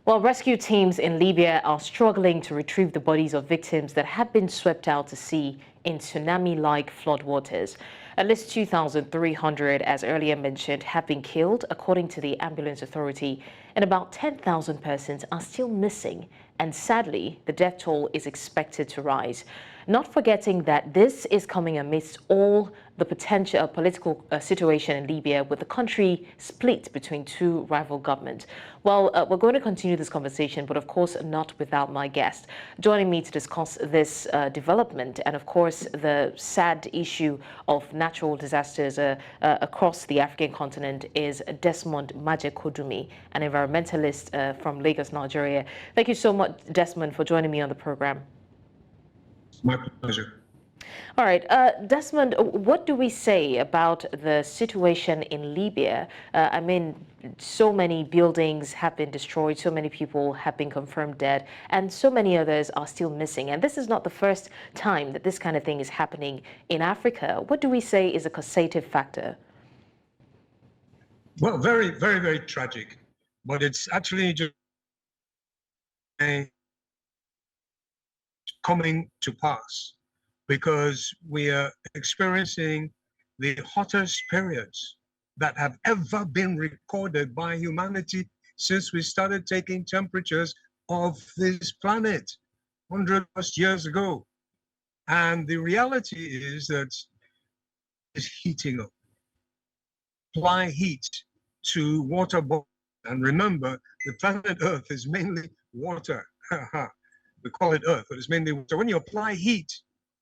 Well, rescue teams in Libya are struggling to retrieve the bodies of victims that have been swept out to sea in tsunami-like floodwaters. At least 2,300, as earlier mentioned, have been killed, according to the Ambulance Authority, and about 10,000 persons are still missing. And sadly, the death toll is expected to rise. Not forgetting that this is coming amidst all the potential political situation in Libya, with the country split between two rival governments. Well, we're going to continue this conversation, but of course not without my guest. Joining me to discuss this development and of course the sad issue of natural disasters across the African continent is Desmond Majekodunmi, an environmentalist from Lagos, Nigeria. Thank you so much, Desmond, for joining me on the program. My pleasure. All right, Desmond, what do we say about the situation in Libya? I mean, so many buildings have been destroyed, so many people have been confirmed dead, and so many others are still missing. And this is not the first time that this kind of thing is happening in Africa. What do we say is a causative factor? Well, very, very, very tragic, but it's actually just coming to pass because we are experiencing the hottest periods that have ever been recorded by humanity since we started taking temperatures of this planet 100 plus years ago. And the reality is that it's heating up. Apply heat to water bodies. And remember, the planet Earth is mainly water. We call it Earth, but it's mainly water. When you apply heat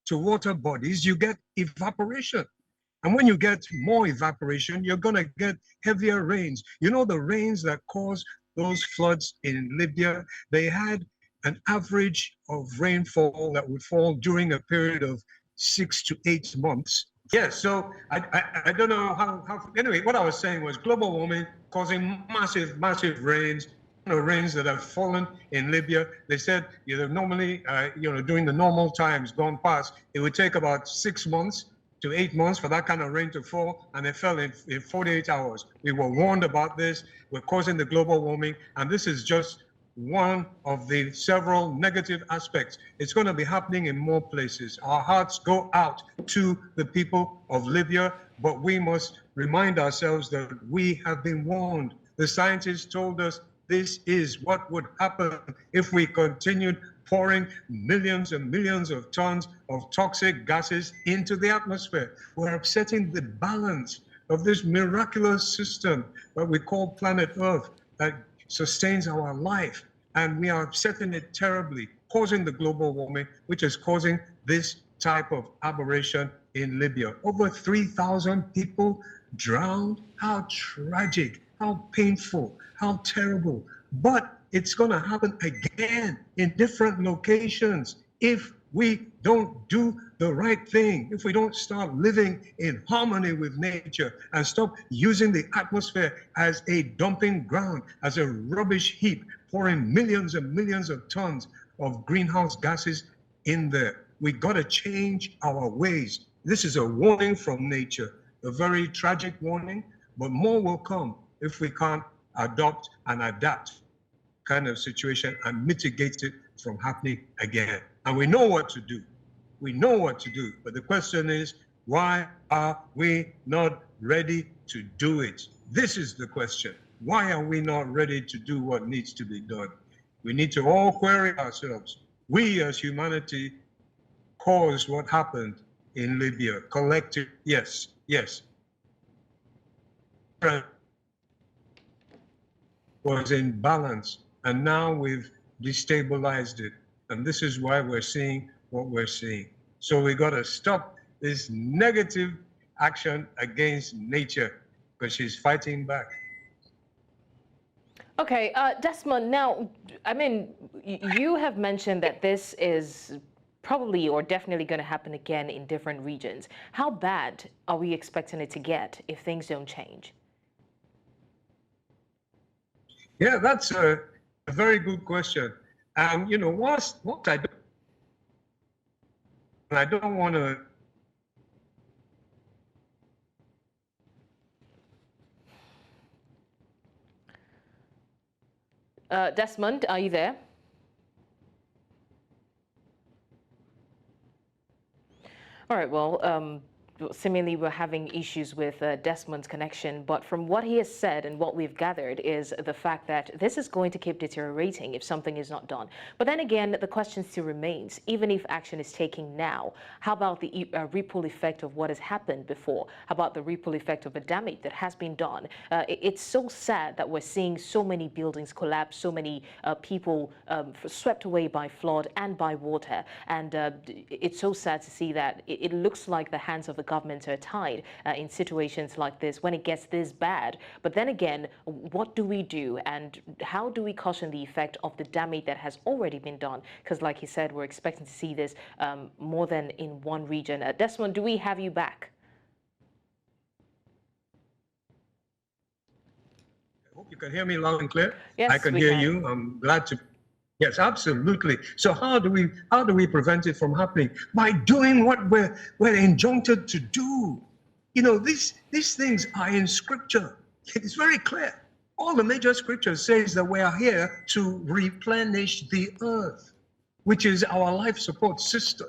to water bodies, you get evaporation. And when you get more evaporation, you're going to get heavier rains. You know, the rains that caused those floods in Libya, they had an average of rainfall that would fall during a period of 6 to 8 months. Yes, so I don't know how, anyway, what I was saying was global warming causing massive rains, rains that have fallen in Libya. They said, normally, during the normal times gone past, it would take about 6 months to 8 months for that kind of rain to fall, and it fell in 48 hours. We were warned about this. We're causing the global warming, and this is just one of the several negative aspects. It's going to be happening in more places. Our hearts go out to the people of Libya, but we must remind ourselves that we have been warned. The scientists told us this is what would happen if we continued pouring millions and millions of tons of toxic gases into the atmosphere. We're upsetting the balance of this miraculous system that we call planet Earth that sustains our life. And we are upsetting it terribly, causing the global warming, which is causing this type of aberration in Libya. Over 3,000 people drowned. How tragic, how painful, how terrible. But it's going to happen again in different locations if we don't do the right thing, if we don't start living in harmony with nature and stop using the atmosphere as a dumping ground, as a rubbish heap, pouring millions and millions of tons of greenhouse gases in there. We got to change our ways. This is a warning from nature, a very tragic warning, but more will come if we can't adopt and adapt kind of situation and mitigate it from happening again. And we know what to do. We know what to do. But the question is, why are we not ready to do it? This is the question. Why are we not ready to do what needs to be done? We need to all query ourselves. We as humanity caused what happened in Libya. Collective, yes. Was in balance, and now we've destabilized it. And this is why we're seeing what we're seeing. So we got to stop this negative action against nature because she's fighting back. Okay, Desmond, now, I mean, you have mentioned that this is probably or definitely going to happen again in different regions. How bad are we expecting it to get if things don't change? Yeah, that's a very good question. And what I don't want to Desmond, are you there? All right, well, seemingly we're having issues with Desmond's connection, but from what he has said and what we've gathered is the fact that this is going to keep deteriorating if something is not done. But then again, the question still remains, even if action is taken now, how about the ripple effect of what has happened before? How about the ripple effect of the damage that has been done? It's so sad that we're seeing so many buildings collapse, so many people swept away by flood and by water. And it's so sad to see that it looks like the hands of the governments are tied in situations like this when it gets this bad. But then again, what do we do, and how do we cushion the effect of the damage that has already been done? Because like he said, we're expecting to see this more than in one region. Desmond, do we have you back? I hope you can hear me loud and clear. Yes, I can hear you. I'm glad to. Yes, absolutely. So how do we prevent it from happening? By doing what we're injuncted to do. You know, these things are in scripture. It's very clear. All the major scriptures says that we are here to replenish the earth, which is our life support system.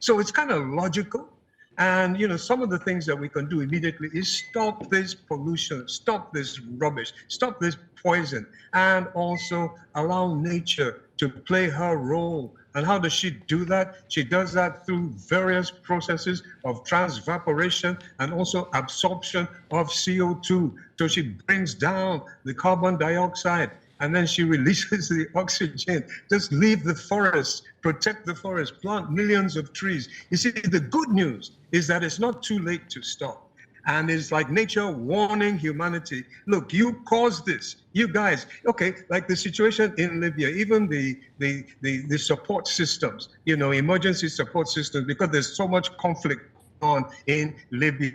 So it's kind of logical. And, you know, some of the things that we can do immediately is stop this pollution, stop this rubbish, stop this poison, and also allow nature to play her role. And how does she do that? She does that through various processes of transvaporation and also absorption of CO2. So she brings down the carbon dioxide, and then she releases the oxygen. Just leave the forest, protect the forest, plant millions of trees. You see, the good news is that it's not too late to stop. And it's like nature warning humanity. Look, you caused this. You guys, okay, like the situation in Libya, even the support systems, you know, emergency support systems, because there's so much conflict on in Libya.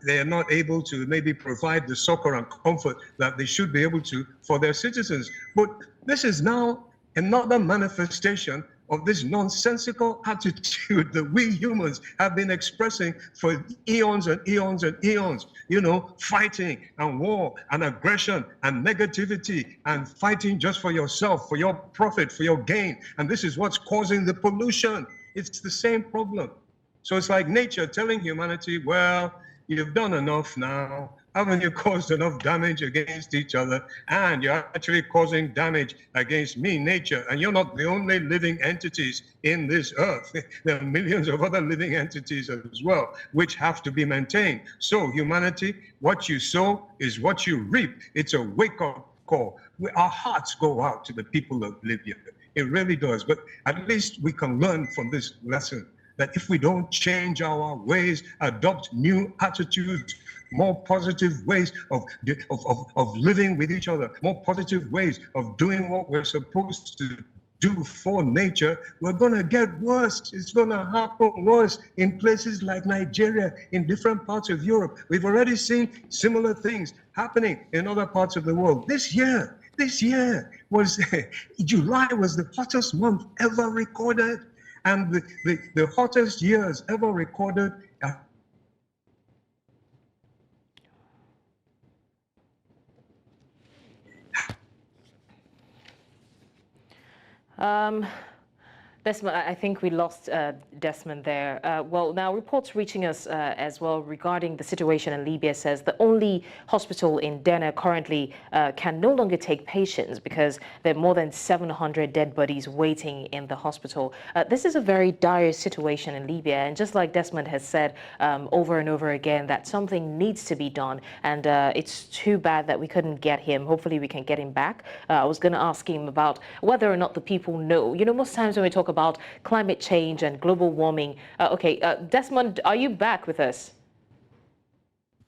They are not able to maybe provide the succor and comfort that they should be able to for their citizens. But this is now another manifestation of this nonsensical attitude that we humans have been expressing for eons and eons and eons, you know, fighting and war and aggression and negativity and fighting just for yourself, for your profit, for your gain. And this is what's causing the pollution. It's the same problem. So it's like nature telling humanity, well, you've done enough now. Haven't you caused enough damage against each other? And you're actually causing damage against me, nature. And you're not the only living entities in this earth. There are millions of other living entities as well, which have to be maintained. So humanity, what you sow is what you reap. It's a wake-up call. Our hearts go out to the people of Libya. It really does. But at least we can learn from this lesson that if we don't change our ways, adopt new attitudes, more positive ways of living with each other, more positive ways of doing what we're supposed to do for nature, we're going to get worse. It's going to happen worse in places like Nigeria, in different parts of Europe. We've already seen similar things happening in other parts of the world. This year was, July was the hottest month ever recorded, and the hottest years ever recorded. Desmond, I think we lost Desmond there. Well, now reports reaching us as well regarding the situation in Libya says the only hospital in Derna currently can no longer take patients because there are more than 700 dead bodies waiting in the hospital. This is a very dire situation in Libya, and just like Desmond has said over and over again, that something needs to be done, and it's too bad that we couldn't get him. Hopefully we can get him back. I was going to ask him about whether or not the people know. You know, most times when we talk about climate change and global warming. Desmond, are you back with us?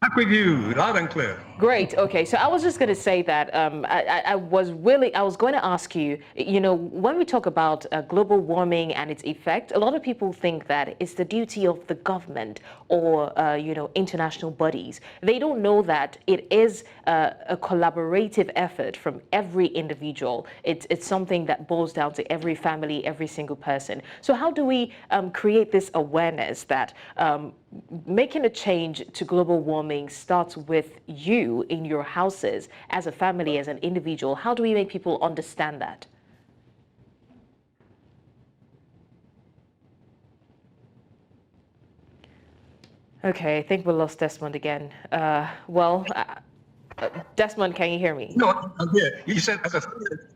Back with you, loud and clear. Great. Okay. So I was just going to say that I was going to ask you, you know, when we talk about global warming and its effect, a lot of people think that it's the duty of the government or, you know, international bodies. They don't know that it is a collaborative effort from every individual. It's something that boils down to every family, every single person. So how do we create this awareness that making a change to global warming starts with you in your houses, as a family, as an individual. How do we make people understand that? Okay, I think we lost Desmond again. Desmond, can you hear me? No, I'm here. You said,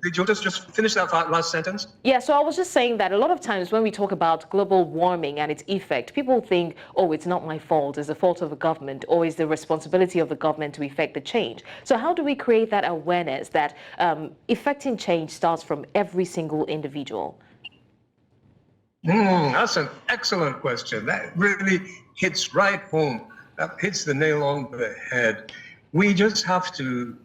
did you just finish that last sentence? Yeah, so I was just saying that a lot of times when we talk about global warming and its effect, people think, oh, it's not my fault, it's the fault of the government, or it's the responsibility of the government to effect the change. So how do we create that awareness that effecting change starts from every single individual? That's an excellent question. That really hits right home. That hits the nail on the head. We just have to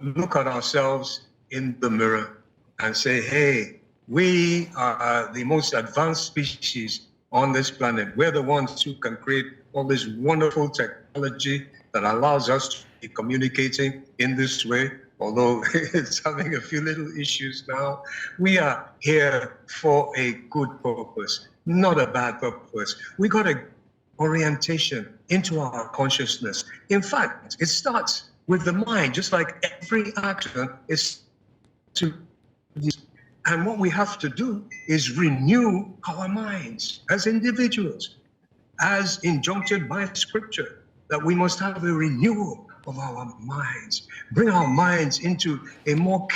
look at ourselves in the mirror and say, hey, we are the most advanced species on this planet. We're the ones who can create all this wonderful technology that allows us to be communicating in this way, although it's having a few little issues now. We are here for a good purpose, not a bad purpose. We got a orientation into our consciousness. In fact, it starts with the mind, just like every action is to. And what we have to do is renew our minds as individuals, as injuncted by scripture, that we must have a renewal of our minds, bring our minds into a more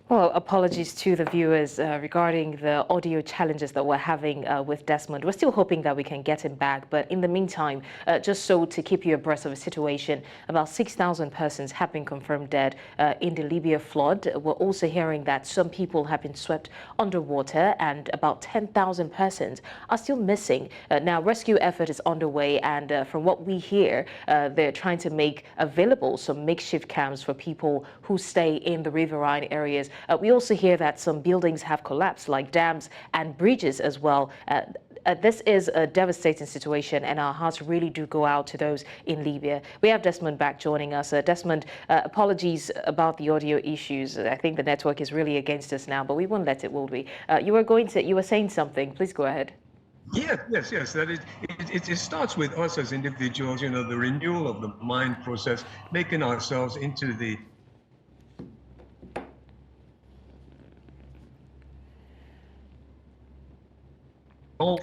Well, apologies to the viewers regarding the audio challenges that we're having with Desmond. We're still hoping that we can get him back, but in the meantime, just so to keep you abreast of the situation, about 6,000 persons have been confirmed dead in the Libya flood. We're also hearing that some people have been swept underwater and about 10,000 persons are still missing. Now, rescue effort is underway, and from what we hear, they're trying to make available some makeshift camps for people who stay in the riverine areas. We also hear that some buildings have collapsed, like dams and bridges as well. This is a devastating situation, and our hearts really do go out to those in Libya. We have Desmond back joining us. Desmond, apologies about the audio issues. I think the network is really against us now, but we won't let it, will we? You were saying something. Please go ahead. Yes. That it starts with us as individuals, the renewal of the mind process, making ourselves into the love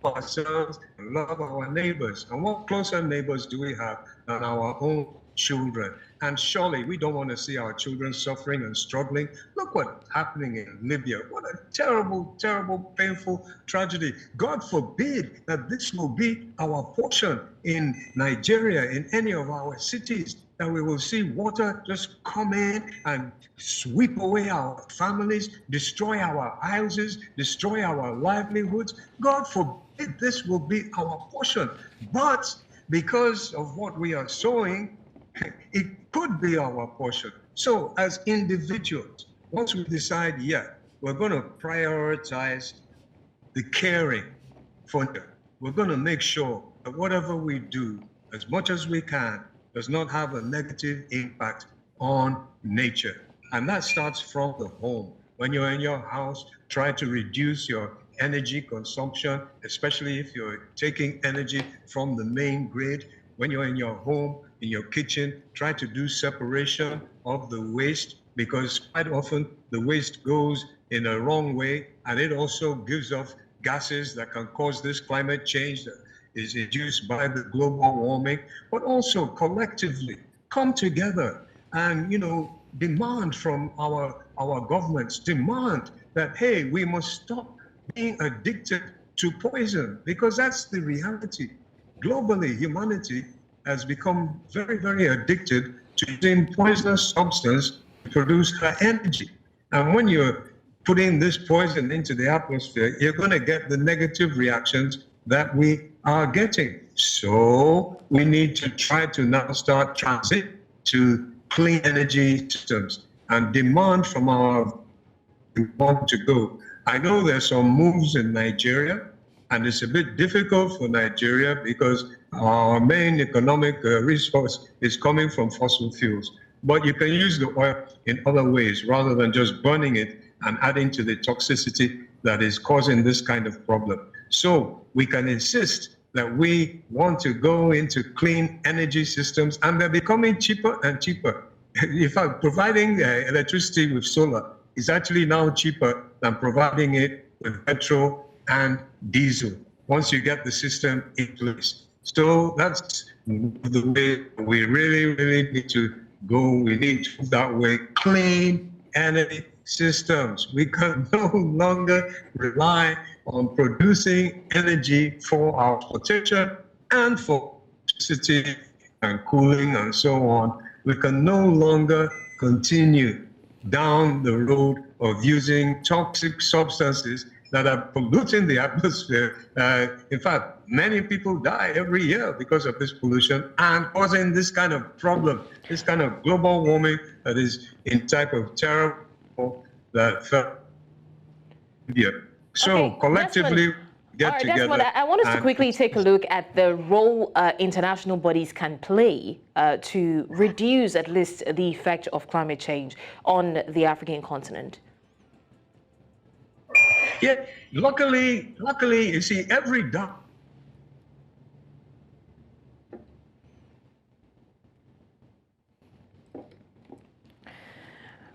ourselves and love our neighbors. And what closer neighbors do we have than our own children? And surely we don't want to see our children suffering and struggling. Look what's happening in Libya. What a terrible, terrible, painful tragedy. God forbid that this will be our portion in Nigeria, in any of our cities, that we will see water just come in and sweep away our families, destroy our houses, destroy our livelihoods. God forbid this will be our portion. But because of what we are sowing, it could be our portion. So as individuals, once we decide, we're going to prioritize the caring for them, we're going to make sure that whatever we do, as much as we can, does not have a negative impact on nature. And that starts from the home. When you're in your house, try to reduce your energy consumption, especially if you're taking energy from the main grid. When you're in your home, in your kitchen, try to do separation of the waste, because quite often the waste goes in a wrong way, and it also gives off gases that can cause this climate change that is induced by the global warming. But also collectively come together and demand from our governments, demand that, hey, we must stop being addicted to poison, because that's the reality. Globally, humanity has become very, very addicted to using poisonous substance to produce her energy. And when you're putting this poison into the atmosphere, you're going to get the negative reactions that we are getting. So we need to try to now start transit to clean energy systems and demand from our want to go. I know there's some moves in Nigeria, and it's a bit difficult for Nigeria because our main economic resource is coming from fossil fuels. But you can use the oil in other ways rather than just burning it and adding to the toxicity that is causing this kind of problem. So we can insist that we want to go into clean energy systems, and they're becoming cheaper and cheaper. In fact, providing electricity with solar is actually now cheaper than providing it with petrol and diesel once you get the system in place. So that's the way we really need to go. We need to that way clean energy systems. We can no longer rely on producing energy for our protection and for electricity and cooling and so on. We can no longer continue down the road of using toxic substances that are polluting the atmosphere. In fact, many people die every year because of this pollution and causing this kind of problem, this kind of global warming that is in type of terror that fell Libya. So Okay, collectively, Desmond. get All right, together. Desmond, I want us to quickly take a look at the role international bodies can play to reduce at least the effect of climate change on the African continent. Yeah, luckily, you see, every dollar.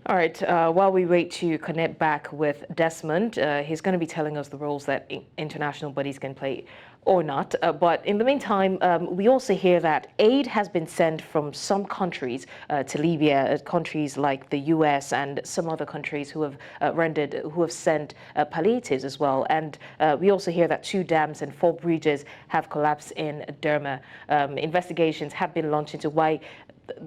All right, while we wait to connect back with Desmond, he's going to be telling us the roles that international bodies can play or not. But in the meantime, we also hear that aid has been sent from some countries to Libya, countries like the US and some other countries who have sent palliatives as well. And we also hear that 2 dams and 4 bridges have collapsed in Derma. Investigations have been launched into why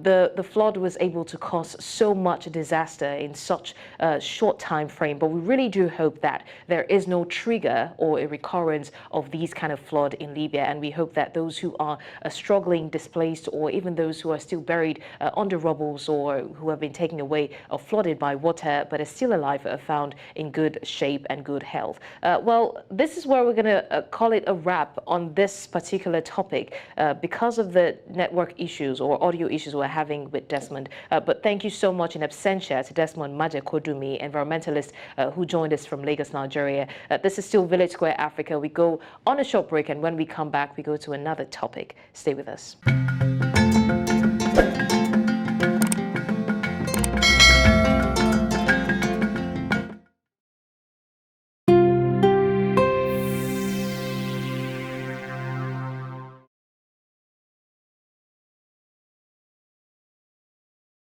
the flood was able to cause so much disaster in such a short time frame, but we really do hope that there is no trigger or a recurrence of these kind of flood in Libya, and we hope that those who are struggling, displaced, or even those who are still buried under rubbles or who have been taken away or flooded by water but are still alive are found in good shape and good health. Well, this is where we're going to call it a wrap on this particular topic because of the network issues or audio issues we're having with Desmond. But thank you so much in absentia to Desmond Majekodunmi, environmentalist who joined us from Lagos, Nigeria. This is still Village Square Africa. We go on a short break, and when we come back, we go to another topic. Stay with us.